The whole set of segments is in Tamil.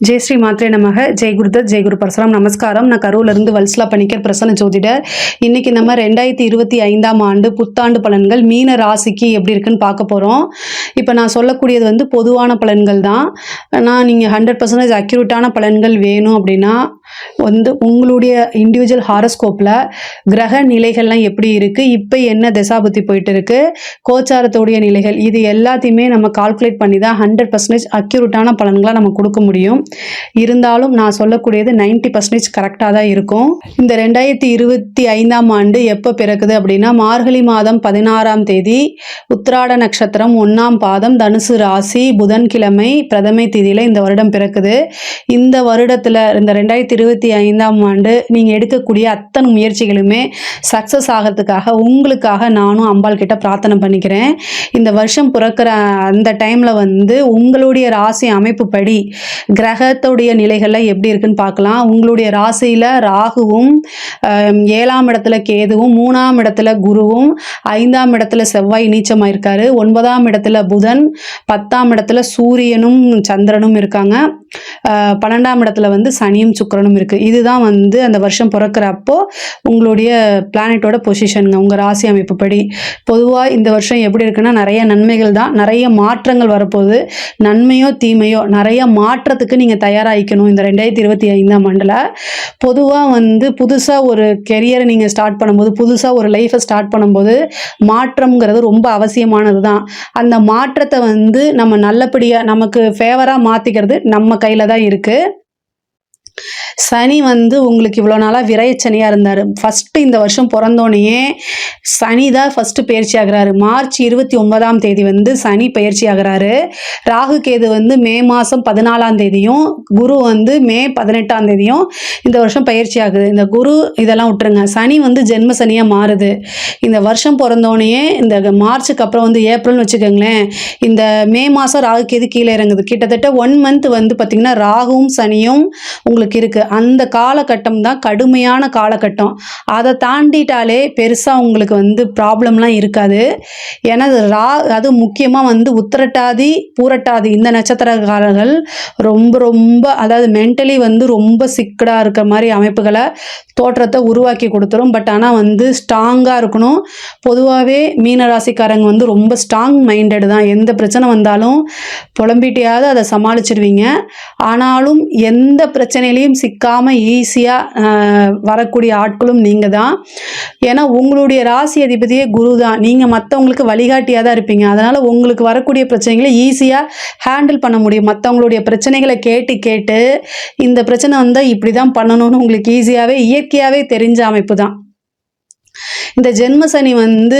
ஜெய் ஸ்ரீ மாத்ரே நமக. ஜெய் குருதத், ஜெய் குரு பரசுராம். நமஸ்காரம். நான் கரூர்லேருந்து வல்சலா பணிக்கர், பிரசன்ன ஜோதிடர். இன்னைக்கு நம்ம 2025ஆம் ஆண்டு புத்தாண்டு பலன்கள் மீன ராசிக்கு எப்படி இருக்குன்னு பார்க்க போகிறோம். இப்போ நான் சொல்லக்கூடியது வந்து பொதுவான பலன்கள் தான். நீங்கள் 100% அக்யூரேட்டான பலன்கள் வேணும் அப்படின்னா வந்து உங்களுடைய இண்டிவிஜுவல் ஹாரோஸ்கோப்பில் கிரக நிலைகள்லாம் எப்படி இருக்குது, இப்போ என்ன தசாபுத்தி போயிட்டு இருக்குது, கோச்சாரத்தோடைய நிலைகள், இது எல்லாத்தையுமே நம்ம கால்குலேட் பண்ணி தான் 100% அக்யூரேட்டான பலன்களை நம்ம கொடுக்க முடியும். இருந்தாலும் நான் சொல்லக்கூடியது 90% கரெக்டாக தான் இருக்கும். இந்த 2025ஆம் ஆண்டு எப்போ பிறக்குது அப்படின்னா மார்கழி மாதம் 16ஆம் தேதி, உத்திராட நட்சத்திரம் 1ஆம் பாதம், தனுசு ராசி, புதன்கிழமை பிரதமை தேதியில் இந்த வருடம் பிறக்குது. இந்த வருடத்தில் இந்த 2025ஆம் ஆண்டு நீங்கள் எடுக்கக்கூடிய அத்தனை முயற்சிகளுமே சக்ஸஸ் ஆகிறதுக்காக உங்களுக்காக நானும் அம்பாள் கிட்ட பிரார்த்தனை பண்ணிக்கிறேன். இந்த வருஷம் பிறக்கிற அந்த டைமில் வந்து உங்களுடைய ராசி அமைப்பு படி கிரகத்துடைய நிலைகள்லாம் எப்படி இருக்குன்னு பார்க்கலாம். உங்களுடைய ராசியில் ராகுவும், 7ஆம் இடத்துல கேதுவும், 3ஆம் இடத்துல குருவும், 5ஆம் இடத்துல செவ்வாய் நீச்சமாக இருக்காரு, 9ஆம் இடத்துல புதன், 10ஆம் இடத்துல சூரியனும் சந்திரனும் இருக்காங்க, 12ஆம் இடத்துல வந்து சனியும் சுக்கிரனும் இருக்குது. இதுதான் வந்து அந்த வருஷம் பிறக்கிறப்போ உங்களுடைய பிளானட்டோட பொசிஷனுங்க உங்கள் ராசி அமைப்பு படி. பொதுவாக இந்த வருஷம் எப்படி இருக்குன்னா நிறைய நன்மைகள் தான், நிறைய மாற்றங்கள் வரப்போகுது. நன்மையோ தீமையோ நிறைய மாற்றத்துக்கு நீங்கள் தயாராகிக்கணும். இந்த 2025ஆம் ஆண்டில் பொதுவாக வந்து புதுசாக ஒரு கெரியரை நீங்கள் ஸ்டார்ட் பண்ணும்போது, புதுசாக ஒரு லைஃப்பை ஸ்டார்ட் பண்ணும்போது மாற்றம்ங்கிறது ரொம்ப அவசியமானது தான். அந்த மாற்றத்தை வந்து நம்ம நல்லபடியாக நமக்கு ஃபேவராக மாற்றிக்கிறது நம்ம கையில் தான் இருக்குது. சனி வந்து உங்களுக்கு இவ்வளோ நாளாக விரைச்சனியாக இருந்தார். ஃபஸ்ட்டு இந்த வருஷம் பிறந்தோடனே சனி தான் ஃபஸ்ட்டு பயிற்சி ஆகிறாரு. மார்ச் 29ஆம் தேதி வந்து சனி பயிற்சி ஆகிறாரு. ராகு கேது வந்து மே மாதம் 14ஆம் தேதியும், குரு வந்து மே 18ஆம் தேதியும் இந்த வருஷம் பயிற்சி ஆகுது. இந்த குரு இதெல்லாம் விட்டுருங்க, சனி வந்து ஜென்ம சனியாக மாறுது. இந்த வருஷம் பிறந்தோடனே இந்த மார்ச்சுக்கு அப்புறம் வந்து ஏப்ரல்னு வச்சுக்கோங்களேன், இந்த மே மாதம் ராகு கேது கீழே இறங்குது. கிட்டத்தட்ட 1 மந்த் வந்து பார்த்திங்கன்னா ராகுவும் சனியும் உங்களுக்கு இருக்குது. அந்த காலகட்டம் தான் கடுமையான காலகட்டம். அதை தாண்டிட்டாலே பெருசாக உங்களுக்கு வந்து ப்ராப்ளம்லாம் இருக்காது. ஏன்னா அது முக்கியமாக வந்து உத்திரட்டாதி பூரட்டாதி இந்த நட்சத்திரக்காரர்கள் ரொம்ப அதாவது மென்டலி வந்து ரொம்ப சிக்கடாக இருக்கிற மாதிரி அமைப்புகளை தோற்றத்தை உருவாக்கி கொடுத்துரும். பட் ஆனால் வந்து ஸ்ட்ராங்காக இருக்கணும். பொதுவாகவே மீனராசிக்காரங்க வந்து ரொம்ப ஸ்ட்ராங் மைண்டட் தான். எந்த பிரச்சனை வந்தாலும் புலம்பிட்டியாவது அதை சமாளிச்சிடுவீங்க. ஆனாலும் எந்த பிரச்சனையிலையும் சிக்காமல் ஈஸியாக வரக்கூடிய ஆட்களும் நீங்கள் தான். ஏன்னா உங்களுடைய ராசி அதிபதியே குரு தான். நீங்கள் மற்றவங்களுக்கு வழிகாட்டியாக தான் இருப்பீங்க. அதனால் உங்களுக்கு வரக்கூடிய பிரச்சனைகளை ஈஸியாக ஹேண்டில் பண்ண முடியும். மற்றவங்களுடைய பிரச்சனைகளை கேட்டு இந்த பிரச்சனை வந்தால் இப்படி தான் பண்ணணும்னு உங்களுக்கு ஈஸியாகவே இயற்கையாகவே தெரிஞ்ச அமைப்பு தான். இந்த ஜென்ம சனி வந்து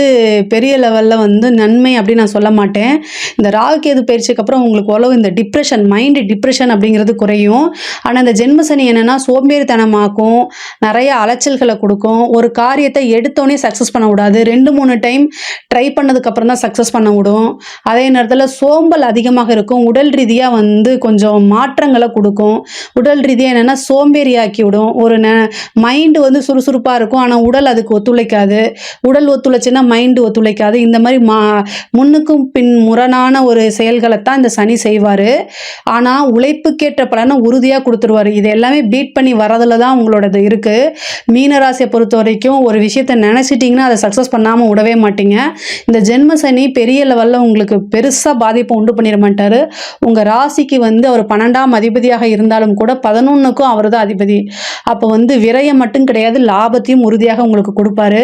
பெரிய லெவலில் வந்து நன்மை அப்படின்னு நான் சொல்ல மாட்டேன். இந்த ராகு கேது பயிற்சிக்கு அப்புறம் உங்களுக்கு ஓரளவு இந்த டிப்ரெஷன், மைண்டு டிப்ரெஷன் அப்படிங்கிறது குறையும். ஆனால் இந்த ஜென்ம சனி என்னென்னா சோம்பேறித்தனமாக்கும், நிறைய அலைச்சல்களை கொடுக்கும். ஒரு காரியத்தை எடுத்தோடனே சக்ஸஸ் பண்ண விடாது. 2-3 டைம் ட்ரை பண்ணதுக்கப்புறம் தான் சக்ஸஸ் பண்ண விடும். அதே நேரத்தில் சோம்பல் அதிகமாக இருக்கும். உடல் ரீதியாக வந்து கொஞ்சம் மாற்றங்களை கொடுக்கும். உடல் ரீதியாக என்னென்னா சோம்பேறியாக்கி விடும். ஒரு மைண்டு வந்து சுறுசுறுப்பாக இருக்கும், ஆனால் உடல் அதுக்கு ஒத்துழைக்காது. உடல் ஒத்துழைச்சுன்னா மைண்டு ஒத்துழைக்காது. இந்த மாதிரி முன்னுக்கும் பின் முரணான ஒரு செயல்களை தான் இந்த சனி செய்வார். ஆனால் உழைப்புக்கேற்ற பலனை உறுதியாக கொடுத்துருவார். இது எல்லாமே பீட் பண்ணி வரதில் தான் உங்களோடது இருக்குது. மீனராசியை பொறுத்த வரைக்கும் ஒரு விஷயத்தை நினச்சிட்டிங்கன்னா அதை சக்ஸஸ் பண்ணாமல் விடவே மாட்டீங்க. இந்த ஜென்ம சனி பெரிய லெவலில் உங்களுக்கு பெருசாக பாதிப்பை உண்டு பண்ணிட மாட்டார். உங்கள் ராசிக்கு வந்து அவர் 12ஆம் அதிபதியாக இருந்தாலும் கூட 11க்கும் அவர் தான் அதிபதி. அப்போ வந்து விரயம் மட்டும் கிடையாது, லாபத்தையும் உறுதியாக உங்களுக்கு கொடுப்பாரு.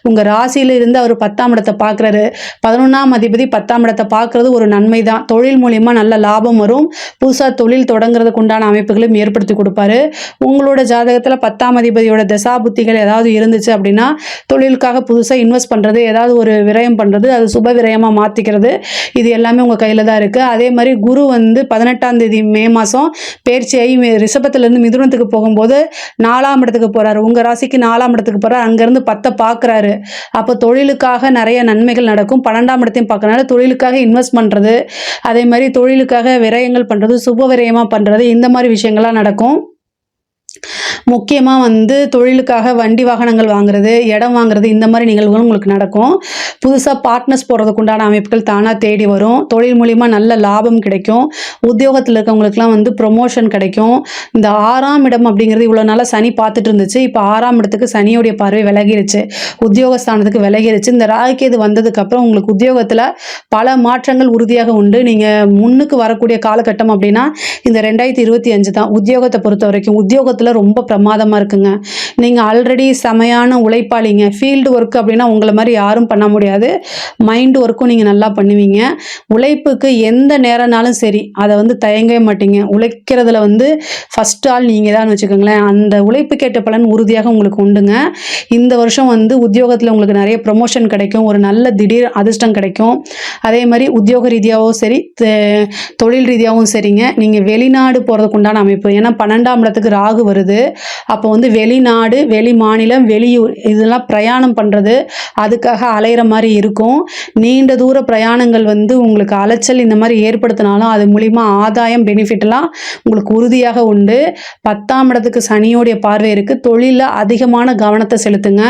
உங்கள் ராசியில் இருந்து அவர் 10ஆம் இடத்தை பார்க்குறாரு. 11ஆம் அதிபதி 10ஆம் இடத்தை பார்க்குறது ஒரு நன்மை தான். தொழில் மூலிமா நல்ல லாபம் வரும். புதுசாக தொழில் தொடங்குறதுக்கு உண்டான அமைப்புகளையும் ஏற்படுத்தி கொடுப்பாரு. உங்களோட ஜாதகத்தில் 10ஆம் அதிபதியோட தசாபுத்திகள் ஏதாவது இருந்துச்சு அப்படின்னா தொழிலுக்காக புதுசாக இன்வெஸ்ட் பண்ணுறது, ஏதாவது ஒரு விரயம் பண்ணுறது, அது சுப விரயமாக மாற்றிக்கிறது, இது எல்லாமே உங்கள் கையில் தான் இருக்குது. அதே மாதிரி குரு வந்து 18ஆம் தேதி மே மாதம் பயிற்சியாகி ரிஷபத்திலேருந்து மிதுனத்துக்கு போகும்போது 4ஆம் இடத்துக்கு போகிறாரு. உங்கள் ராசிக்கு 4ஆம் இடத்துக்கு போகிறார். அங்கேருந்து 10 பார்க்குறாரு. அப்போ தொழிலுக்காக நிறைய நன்மைகள் நடக்கும். 12ஆம் இடத்தையும் பார்க்கறனால தொழிலுக்காக இன்வெஸ்ட் பண்ணுறது, அதே மாதிரி தொழிலுக்காக விரயங்கள் பண்ணுறது, சுப விரயமாக பண்ணுறது, இந்த மாதிரி விஷயங்கள்லாம் நடக்கும். முக்கியமாக வந்து தொழிலுக்காக வண்டி வாகனங்கள் வாங்குறது, இடம் வாங்குறது இந்த மாதிரி நிகழ்வுகள் உங்களுக்கு நடக்கும். புதுசாக பார்ட்னர்ஸ் போடுறதுக்கு உண்டான அமைப்புகள் தானாக தேடி வரும். தொழில் மூலிமா நல்ல லாபம் கிடைக்கும். உத்தியோகத்தில் இருக்கவங்களுக்குலாம் வந்து ப்ரொமோஷன் கிடைக்கும். இந்த 6ஆம் இடம் அப்படிங்கிறது இவ்வளோ நாளாக சனி பார்த்துட்டு இருந்துச்சு. இப்போ 6ஆம் இடத்துக்கு சனியோடைய பார்வை விலகிருச்சு, உத்தியோகஸ்தானத்துக்கு விலகிருச்சு. இந்த ராகுகேது வந்ததுக்கப்புறம் உங்களுக்கு உத்தியோகத்தில் பல மாற்றங்கள் உறுதியாக உண்டு. நீங்கள் முன்னுக்கு வரக்கூடிய காலகட்டம் அப்படின்னா இந்த 2025 தான். உத்தியோகத்தை பொறுத்த வரைக்கும் உத்தியோகத்தில் ரொம்ப பிரமாதமாக இருக்குங்க. நீங்கள் ஆல்ரெடி செமையான உழைப்பாளிங்க. ஃபீல்டு ஒர்க் அப்படின்னா உங்களை மாதிரி யாரும் பண்ண முடியாது. மைண்ட் ஒர்க்கும் நீங்கள் நல்லா பண்ணுவீங்க. உழைப்புக்கு எந்த நேரம்னாலும் சரி அதை வந்து தயங்கவே மாட்டீங்க. உழைக்கிறதுல வந்து ஃபஸ்ட் ஆள் நீங்கள் தான் வச்சுக்கோங்களேன். அந்த உழைப்புக்கேற்ற பலன் உறுதியாக உங்களுக்கு உண்டுங்க. இந்த வருஷம் வந்து உத்தியோகத்தில் உங்களுக்கு நிறைய ப்ரொமோஷன் கிடைக்கும். ஒரு நல்ல திடீர் அதிர்ஷ்டம் கிடைக்கும். அதே மாதிரி உத்தியோக ரீதியாகவும் சரி, தொழில் ரீதியாகவும் சரிங்க. நீங்கள் வெளிநாடு போகிறதுக்கு உண்டான அமைப்பு. ஏன்னா 12ஆம் இடத்துக்கு ராகு வருது. அப்போ வந்து வெளிநாடு, வெளி மாநிலம், வெளியூர் இதெல்லாம் பிரயாணம் பண்ணுறது, அதுக்காக அலையிற மாதிரி இருக்கும். நீண்ட தூர பிரயாணங்கள் வந்து உங்களுக்கு அலைச்சல் இந்த மாதிரி ஏற்படுத்தினாலும் அது மூலிமா ஆதாயம், பெனிஃபிட்லாம் உங்களுக்கு உறுதியாக உண்டு. 10ஆம் இடத்துக்கு சனியோடைய பார்வை இருக்குது. தொழிலில் அதிகமான கவனத்தை செலுத்துங்க.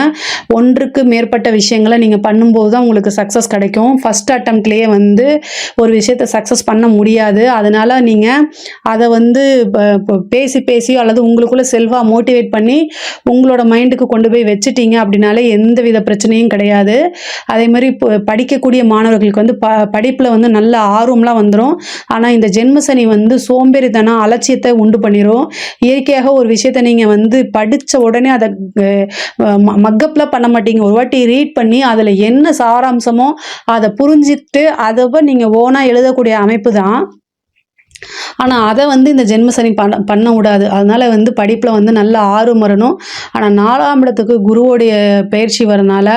ஒன்றுக்கு மேற்பட்ட விஷயங்களை நீங்கள் பண்ணும்போது தான் உங்களுக்கு சக்ஸஸ் கிடைக்கும். ஃபஸ்ட் அட்டம்ப்ட்லேயே வந்து ஒரு விஷயத்தை சக்ஸஸ் பண்ண முடியாது. அதனால் நீங்கள் அதை வந்து பேசி பேசியோ அல்லது உங்களுக்குள்ளே செல்வாக மோட்டிவேட் பண்ணி உங்களோட மைண்டுக்கு கொண்டு போய் வச்சுட்டீங்க அப்படின்னாலே எந்த வித பிரச்சனையும் கிடையாது. அதே மாதிரி படிக்கக்கூடிய மாணவர்களுக்கு வந்து படிப்பில் வந்து நல்ல ஆர்வம்லாம் வந்துடும். ஆனால் இந்த ஜென்மசனி வந்து சோம்பேறித்தனம், அலட்சியத்தை உண்டு பண்ணிடும். இயற்கையாக ஒரு விஷயத்தை நீங்கள் வந்து படித்த உடனே அதை மக்கப்பில் பண்ண மாட்டீங்க. ஒரு வாட்டி ரீட் பண்ணி அதில் என்ன சாராம்சமோ அதை புரிஞ்சுட்டு அதை நீங்கள் ஓனாக எழுதக்கூடிய அமைப்பு தான். ஆனால் அதை வந்து இந்த ஜென்மசனி பண்ண விடாது. அதனால் வந்து படிப்பில் வந்து நல்ல ஆர்வம் வரணும். ஆனால் 4ஆம் இடத்துக்கு குருவோடைய பயிற்சி வரனால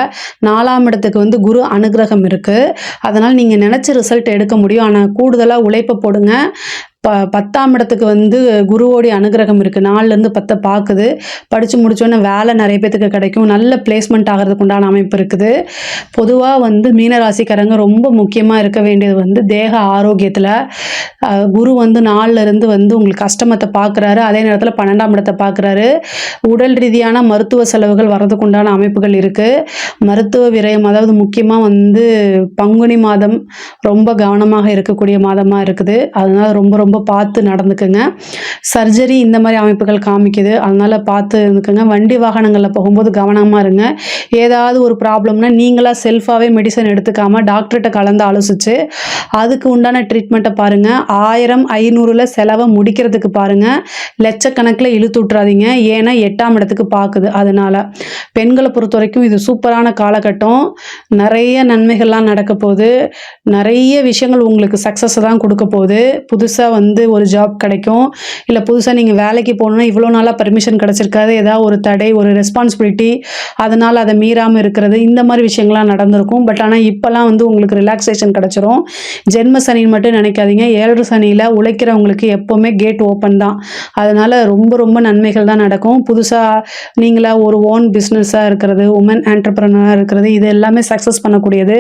4ஆம் இடத்துக்கு வந்து குரு அனுகிரகம் இருக்குது. அதனால் நீங்கள் நினச்ச ரிசல்ட் எடுக்க முடியும். ஆனால் கூடுதலாக உழைப்பை போடுங்க. 10ஆம் இடத்துக்கு வந்து குருவோடைய அனுகிரகம் இருக்குது. 4லேருந்து 10 பார்க்குது. படித்து முடித்தோன்னே வேலை நிறைய பேத்துக்கு கிடைக்கும். நல்ல பிளேஸ்மெண்ட் ஆகிறதுக்கு உண்டான அமைப்பு இருக்குது. பொதுவாக வந்து மீனராசிக்காரங்க ரொம்ப முக்கியமாக இருக்க வேண்டியது வந்து தேக ஆரோக்கியத்தில். குரு வந்து 4லேருந்து வந்து உங்களுக்கு அஷ்டமத்தை பார்க்குறாரு. அதே நேரத்தில் 12ஆம் இடத்தை பார்க்குறாரு. உடல் ரீதியான மருத்துவ செலவுகள் வர்றதுக்கு உண்டான அமைப்புகள் இருக்குது. மருத்துவ விரயம், அதாவது முக்கியமாக வந்து பங்குனி மாதம் ரொம்ப கவனமாக இருக்கக்கூடிய மாதமாக இருக்குது. அதனால் ரொம்ப ரொம்ப பார்த்து நடந்துக்குங்க. சர்ஜரி இந்த மாதிரி அமைப்புகள் காமிக்குது. அதனால் பார்த்து இருந்துக்குங்க. வண்டி வாகனங்களில் போகும்போது கவனமாக இருங்க. ஏதாவது ஒரு ப்ராப்ளம்னா நீங்களாக செல்ஃபாகவே மெடிசன் எடுத்துக்காமல் டாக்டர்கிட்ட கலந்து ஆலோசித்து அதுக்கு உண்டான ட்ரீட்மெண்ட்டை பாருங்கள். 1000 500ல் செலவை முடிக்கிறதுக்கு பாருங்கள். லட்சக்கணக்கில் இழுத்து விட்றாதீங்க. ஏன்னா 8ஆம் இடத்துக்கு பார்க்குது. அதனால் பெண்களை பொறுத்த வரைக்கும் இது சூப்பரான காலகட்டம். நிறைய நன்மைகள்லாம் நடக்க போகுது. நிறைய விஷயங்கள் உங்களுக்கு சக்ஸஸை தான் கொடுக்க போகுது. புதுசாக வந்து ஒரு ஜாப் கிடைக்கும். இல்லை புதுசாக நீங்கள் வேலைக்கு போகணுன்னா இவ்வளோ நாளாக பர்மிஷன் கிடச்சிருக்காது. ஏதாவது ஒரு தடை, ஒரு ரெஸ்பான்சிபிலிட்டி, அதனால் அதை மீறாமல் இருக்கிறது, இந்த மாதிரி விஷயங்கள்லாம் நடந்திருக்கும். பட் ஆனால் இப்போல்லாம் வந்து உங்களுக்கு ரிலாக்ஸேஷன் கிடச்சிரும். ஜென்ம சனின்னு மட்டும் நினைக்காதீங்க. 7 சனியில் உழைக்கிறவங்களுக்கு எப்போவுமே கேட் ஓப்பன் தான். அதனால் ரொம்ப ரொம்ப நன்மைகள் தான் நடக்கும். புதுசாக நீங்களாக ஒரு ஓன் பிஸ்னஸாக இருக்கிறது, உமன் ஆண்டர்பிரனராக இருக்கிறது, இது எல்லாமே சக்ஸஸ் பண்ணக்கூடியது.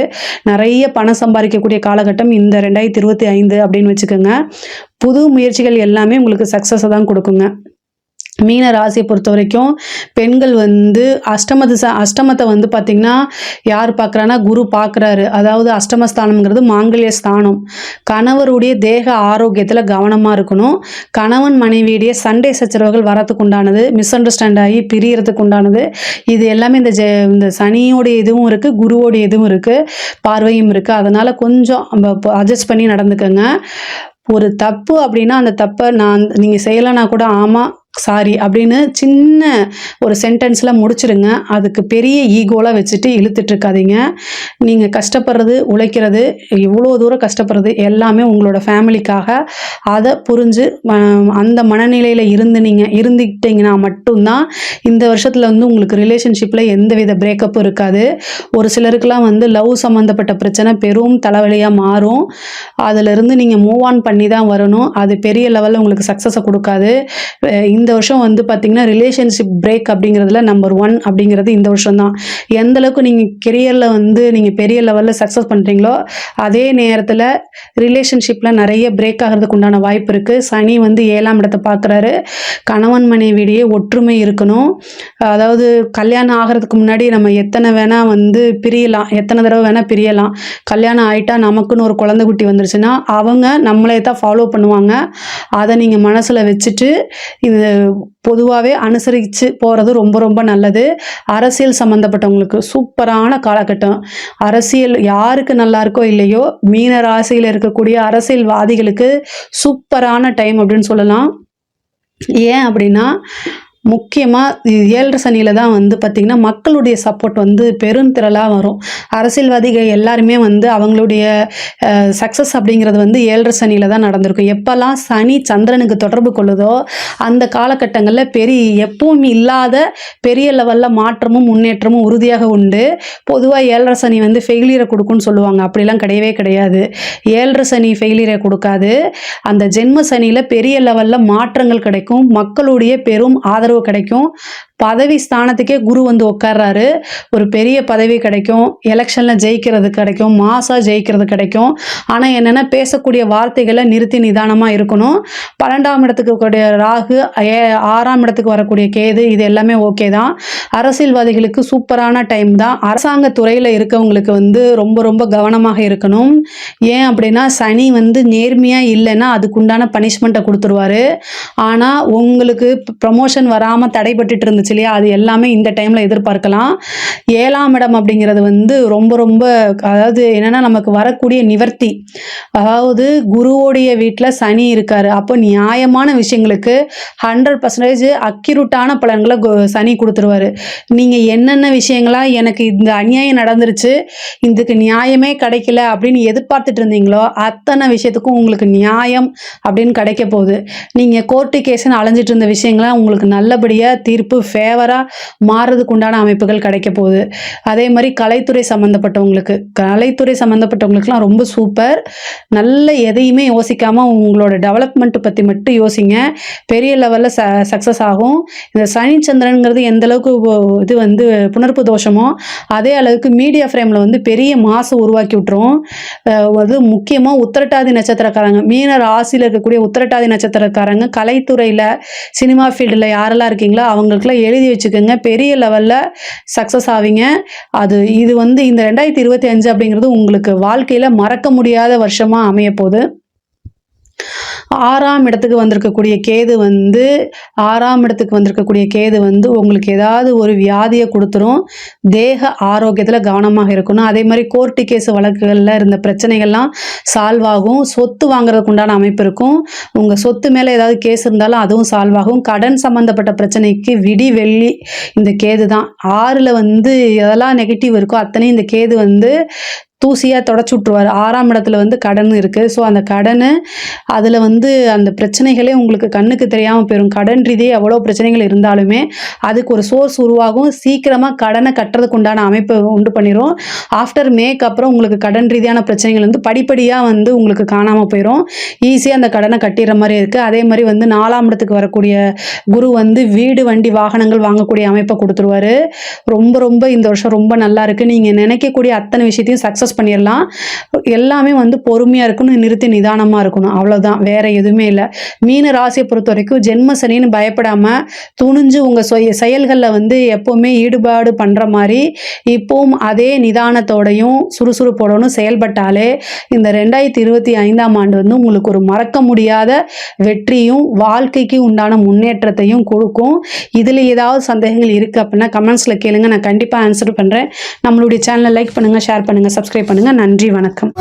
நிறைய பணம் சம்பாதிக்கக்கூடிய காலகட்டம் இந்த 2025 அப்படின்னு வச்சுக்கோங்க. புது முயற்சிகள் எல்லாமே உங்களுக்கு சக்ஸஸை தான் கொடுக்குங்க. மீன ராசியை பொறுத்த வரைக்கும் பெண்கள் வந்து அஷ்டமத்தை வந்து பார்த்திங்கன்னா யார் பார்க்குறான்னா குரு பார்க்குறாரு. அதாவது அஷ்டமஸ்தானம்ங்கிறது மாங்கல்ய ஸ்தானம். கணவருடைய தேக ஆரோக்கியத்தில் கவனமாக இருக்கணும். கணவன் மனைவியுடைய சண்டை சச்சரவுகள் வரத்துக்கு உண்டானது, மிஸ் அண்டர்ஸ்டாண்ட் ஆகி பிரியறதுக்கு உண்டானது, இது எல்லாமே இந்த சனியோடைய இதுவும் இருக்குது, குருவோடைய இதுவும் இருக்குது, பார்வையும் இருக்குது. அதனால் கொஞ்சம் அட்ஜஸ்ட் பண்ணி நடந்துக்கோங்க. ஒரு தப்பு அப்படின்னா அந்த தப்பை நீங்கள் செய்யலைன்னா கூட ஆமாம் சாரி அப்படின்னு சின்ன ஒரு சென்டென்ஸில் முடிச்சிடுங்க. அதுக்கு பெரிய ஈகோலாம் வச்சுட்டு இழுத்துட்டு இருக்காதீங்க. நீங்கள் கஷ்டப்படுறது, உழைக்கிறது, இவ்வளோ தூரம் கஷ்டப்படுறது எல்லாமே உங்களோட ஃபேமிலிக்காக. அதை புரிஞ்சு அந்த மனநிலையில் இருந்துக்கிட்டிங்கன்னா மட்டும்தான் இந்த வருஷத்தில் வந்து உங்களுக்கு ரிலேஷன்ஷிப்பில் எந்தவித பிரேக்கப்பும் இருக்காது. ஒரு சிலருக்கெலாம் வந்து லவ் சம்மந்தப்பட்ட பிரச்சனை பெரும் தலைவலியாக மாறும். அதிலிருந்து நீங்கள் மூவ் ஆன் பண்ணி தான் வரணும். அது பெரிய லெவலில் உங்களுக்கு சக்ஸஸை கொடுக்காது. இந்த இந்த வருஷம் வந்து பார்த்திங்கன்னா ரிலேஷன்ஷிப் பிரேக் அப்படிங்கிறதுல நம்பர் 1 அப்படிங்கிறது இந்த வருஷம் தான். எந்த அளவுக்கு நீங்கள் கெரியரில் வந்து நீங்கள் பெரிய லெவலில் சக்ஸஸ் பண்ணுறீங்களோ அதே நேரத்தில் ரிலேஷன்ஷிப்பில் நிறைய பிரேக் ஆகிறதுக்கு உண்டான வாய்ப்பு இருக்குது. சனி வந்து 7ஆம் இடத்தை பார்க்குறாரு. கணவன் மனைவியிடையே ஒற்றுமை இருக்கணும். அதாவது கல்யாணம் ஆகிறதுக்கு முன்னாடி நம்ம எத்தனை வேணால் வந்து பிரியலாம், எத்தனை தடவை வேணால் பிரியலாம். கல்யாணம் ஆகிட்டா நமக்குன்னு ஒரு குழந்தை குட்டி வந்துருச்சுன்னா அவங்க நம்மளே தான் ஃபாலோ பண்ணுவாங்க. அதை நீங்கள் மனசில் வச்சுட்டு இது பொதுவாகவே அனுசரித்து போகிறது ரொம்ப ரொம்ப நல்லது. அரசியல் சம்மந்தப்பட்டவங்களுக்கு சூப்பரான காலகட்டம். அரசியல் யாருக்கு நல்லா இருக்கோ இல்லையோ, மீன ராசியில் இருக்கக்கூடிய அரசியல்வாதிகளுக்கு சூப்பரான டைம் அப்படின்னு சொல்லலாம். ஏன் அப்படின்னா முக்கியமாக 7 சனியில் தான் வந்து பார்த்திங்கன்னா மக்களுடைய சப்போர்ட் வந்து பெருந்திரளாக வரும். அரசியல்வாதிகள் எல்லாருமே வந்து அவங்களுடைய சக்ஸஸ் அப்படிங்கிறது வந்து 7 சனியில் தான் நடந்திருக்கும். எப்போல்லாம் சனி சந்திரனுக்கு தொடர்பு கொள்ளுதோ அந்த காலகட்டங்களில் எப்பவும் இல்லாத பெரிய லெவலில் மாற்றமும் முன்னேற்றமும் உறுதியாக உண்டு. பொதுவாக 7 சனி வந்து ஃபெயிலியரை கொடுக்குன்னு சொல்லுவாங்க. அப்படிலாம் கிடையவே கிடையாது. 7 சனி ஃபெயிலியரை கொடுக்காது. அந்த ஜென்ம சனியில் பெரிய லெவலில் மாற்றங்கள் கிடைக்கும். மக்களுடைய பெரும் ஆதரவு கிடைக்கும். பதவி ஸ்தானத்துக்கே குரு வந்து உட்கார்றாரு. ஒரு பெரிய பதவி கிடைக்கும். எலெக்ஷனில் ஜெயிக்கிறது கிடைக்கும். மாசாக ஜெயிக்கிறது கிடைக்கும். ஆனால் என்னென்னா பேசக்கூடிய வார்த்தைகளை நிறுத்தி நிதானமாக இருக்கணும். 12ஆம் இடத்துக்கு கூடிய ராகு, 6ஆம் இடத்துக்கு வரக்கூடிய கேது, இது எல்லாமே ஓகே தான். அரசியல்வாதிகளுக்கு சூப்பரான டைம் தான். அரசாங்க துறையில் இருக்கவங்களுக்கு வந்து ரொம்ப ரொம்ப கவனமாக இருக்கணும். ஏன் அப்படின்னா சனி வந்து நேர்மையாக இல்லைன்னா அதுக்குண்டான பனிஷ்மெண்ட்டை கொடுத்துருவாரு. ஆனால் உங்களுக்கு ப்ரமோஷன் வராமல் தடைபட்டுட்டு இருந்துச்சு இல்லையா, அது எல்லாமே இந்த டைமில் எதிர்பார்க்கலாம். 7ஆம் இடம் அப்படிங்கிறது வந்து ரொம்ப ரொம்ப அதாவது என்னென்னா நமக்கு வரக்கூடிய நிவர்த்தி. அதாவது குருவோடைய வீட்டில் சனி இருக்கார். அப்போ நியாயமான விஷயங்களுக்கு 100% அக்யூரேட்டான பலன்களை சனி கொடுத்துருவாரு. நீங்கள் என்னென்ன விஷயங்களா எனக்கு இந்த அநியாயம் நடந்துருச்சு, இதுக்கு நியாயமே கிடைக்கல அப்படின்னு எதிர்பார்த்துட்டு இருந்தீங்களோ அத்தனை விஷயத்துக்கும் உங்களுக்கு நியாயம் அப்படின்னு கிடைக்க போகுது. நீங்கள் கோர்ட்டு கேஸ்ன்னு அலைஞ்சிட்டு இருந்த விஷயங்கள்லாம் உங்களுக்கு நல்லபடியாக தீர்ப்பு ஃபேவராக மாறுறதுக்கு உண்டான அமைப்புகள் கிடைக்க போகுது. அதே மாதிரி கலைத்துறை சம்மந்தப்பட்டவங்களுக்குலாம் ரொம்ப சூப்பர். நல்ல எதையுமே யோசிக்காமல் உங்களோட டெவலப்மெண்ட் பற்றி மட்டும் யோசிங்க. பெரிய லெவலில் சக்ஸஸ் ஆகும். இந்த சனி சந்திரனுங்கிறது எந்த அளவுக்கு இது வந்து புணர்ப்பு தோஷமோ அதே அளவுக்கு மீடியா ஃப்ரேமில் வந்து பெரிய மாசு உருவாக்கி விட்டுரும். அது முக்கியமாக உத்திரட்டாதி நட்சத்திரக்காரங்க, மீன ராசியில் இருக்கக்கூடிய உத்திரட்டாதி நட்சத்திரக்காரங்க கலைத்துறையில் சினிமா ஃபீல்டில் யாரெல்லாம் இருக்கீங்களோ அவங்களுக்குலாம் எழுதி வச்சுக்கோங்க. பெரிய லெவலில் சக்ஸஸ் ஆவீங்க. இது வந்து இந்த 2025 அப்படிங்கிறது உங்களுக்கு வாழ்க்கையில் மறக்க முடியாத வருஷமாக அமைய போகுது. 6ஆம் இடத்துக்கு வந்திருக்கக்கூடிய கேது வந்து உங்களுக்கு ஏதாவது ஒரு வியாதியை கொடுத்துரும். தேக ஆரோக்கியத்தில் கவனமாக இருக்கணும். அதே மாதிரி கோர்ட்டு கேஸ் வழக்குகளில் இருந்த பிரச்சனைகள்லாம் சால்வ் ஆகும். சொத்து வாங்குறதுக்கு உண்டான அமைப்பு இருக்கும். உங்கள் சொத்து மேலே ஏதாவது கேஸ் இருந்தாலும் அதுவும் சால்வ் ஆகும். கடன் சம்மந்தப்பட்ட பிரச்சனைக்கு வெள்ளி இந்த கேது தான். 6ல் வந்து எதெல்லாம் நெகட்டிவ் இருக்கோ அத்தனையும் இந்த கேது வந்து தூசியாக தொடச்சி விட்ருவார். 6ஆம் இடத்துல வந்து கடன் இருக்குது. ஸோ அந்த கடன் அதில் வந்து அந்த பிரச்சனைகளே உங்களுக்கு கண்ணுக்கு தெரியாமல் போயிடும். கடன் ரீதியாக எவ்வளோ பிரச்சனைகள் இருந்தாலுமே அதுக்கு ஒரு சோர்ஸ் உருவாகும். சீக்கிரமாக கடனை கட்டுறதுக்கு உண்டான அமைப்பை உண்டு பண்ணிடும். ஆஃப்டர் மேக்கு அப்புறம் உங்களுக்கு கடன் ரீதியான பிரச்சனைகள் வந்து படிப்படியாக வந்து உங்களுக்கு காணாமல் போயிடும். ஈஸியாக அந்த கடனை கட்டிடுற மாதிரி இருக்குது. அதே மாதிரி வந்து 4ஆம் இடத்துக்கு வரக்கூடிய குரு வந்து வீடு வண்டி வாகனங்கள் வாங்கக்கூடிய அமைப்பை கொடுத்துருவாரு. ரொம்ப ரொம்ப இந்த வருஷம் ரொம்ப நல்லா இருக்குது. நீங்கள் நினைக்கக்கூடிய அத்தனை விஷயத்தையும் சக்ஸஸ் பண்ணிடலாம். எல்லாமே வந்து பொறுமையாக இருக்கணும், நிறுத்தி நிதானமாக இருக்கணும். அவ்வளோதான், வேற எதுவுமே இல்லை. மீன ராசியை பொறுத்த வரைக்கும் ஜென்ம சனின்னு பயப்படாமல் துணிஞ்சு உங்கள் செயல்களில் வந்து எப்போவுமே ஈடுபாடு பண்ணுற மாதிரி இப்போவும் அதே நிதானத்தோடையும் சுறுசுறுப்போடனும் செயல்பட்டாலே இந்த 2025ஆம் ஆண்டு வந்து உங்களுக்கு ஒரு மறக்க முடியாத வெற்றியும் வாழ்க்கைக்கு உண்டான முன்னேற்றத்தையும் கொடுக்கும். இதில் ஏதாவது சந்தேகங்கள் இருக்குது அப்படின்னா கமெண்ட்ஸில் கேளுங்க, நான் கண்டிப்பாக ஆன்சர் பண்ணுறேன். நம்மளுடைய சேனலை லைக் பண்ணுங்கள், ஷேர் பண்ணுங்கள், சப்ஸ்கிரைப் பண்ணுங்கள். நன்றி, வணக்கம்.